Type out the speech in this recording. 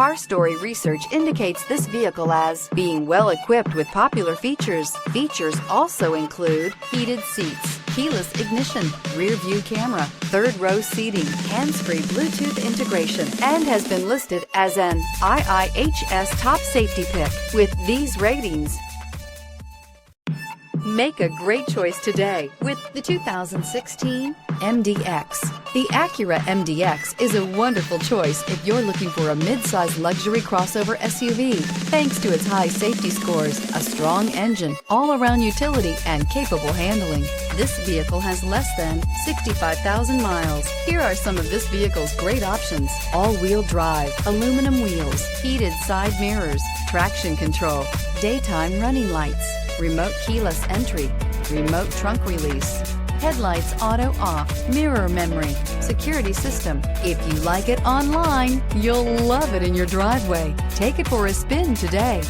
Car Story research indicates this vehicle as being well equipped with popular features. Features also include heated seats, keyless ignition, rear view camera, third row seating, hands-free Bluetooth integration, and has been listed as an IIHS top safety pick with these ratings. Make a great choice today with the 2016 MDX. The Acura MDX is a wonderful choice if you're looking for a mid-size luxury crossover SUV. Thanks to its high safety scores, a strong engine, all-around utility, and capable handling, this vehicle has less than 65,000 miles. Here are some of this vehicle's great options: all-wheel drive, aluminum wheels, heated side mirrors, traction control, daytime running lights, remote keyless entry, remote trunk release, headlights auto off, mirror memory, security system. If you like it online, you'll love it in your driveway. Take it for a spin today.